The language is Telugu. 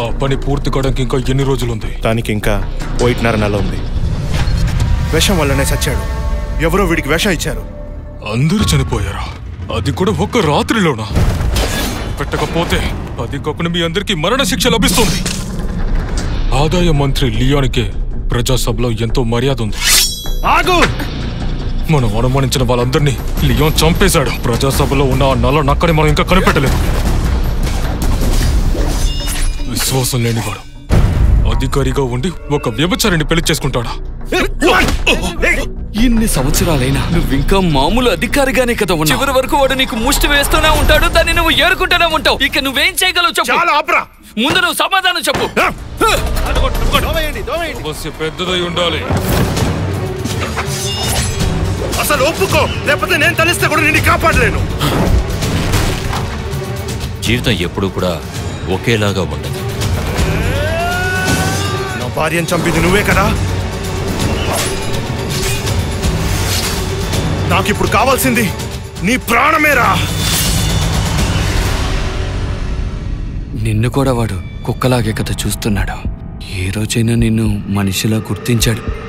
ఆ పని పూర్తి కావడానికి ఇంకా ఎన్ని రోజులుంది? దానికి ఇంకా 1.5 నెల ఉంది. విషం వల్లనే చచ్చాడు. ఎవరో వీడికి విషం ఇచ్చారు. అందరూ చనిపోయారా? అది కూడా ఒక్క రాత్రిలోనా? పెట్టకపోతే అది కాకుండా మీ అందరికీ మరణ శిక్ష లభిస్తుంది. ఆదాయ మంత్రి లియాన్కే ప్రజాసభలో ఎంతో మర్యాద ఉంది. ఆగు! మనం అనుమానించిన వాళ్ళందరినీ లియాన్ చంపేశాడు. ప్రజాసభలో ఉన్న ఆ నల్ల నక్కని మనం ఇంకా కనిపెట్టలేదు. విశ్వాసం లేనివాడు అధికారిగా ఉండి ఒక వ్యభిచారిని పెళ్లి చేసుకుంటాడా? ఇన్ని సంవత్సరాలైనా నువ్వింకా మామూలు అధికారిగానే కదా ఉన్నావు. చివరి వరకు వాడు నీకు ముష్టి వేస్తూనే ఉంటాడు, దాన్ని నువ్వు ఏరుకుంటూనే ఉంటావు. ఇక నువ్వేం చేయగలవు చెప్పు. ముందు నువ్వు సమాధానం చెప్పు. సమస్య పెద్దదై ఉండాలి. అసలు ఒప్పుకో, లేకపోతే నేను తలిస్తే కూడా నిన్ను కాపాడలేను. జీవితం ఎప్పుడు కూడా ఒకేలాగా ఉండదు. నా భార్యను చంపింది నువ్వే కదా? నాకిప్పుడు కావాల్సింది నీ ప్రాణమేరా. నిన్ను కూడా వాడు కుక్కలాగే కదా చూస్తున్నాడు. ఏ రోజైనా నిన్ను మనిషిలా గుర్తించాడు.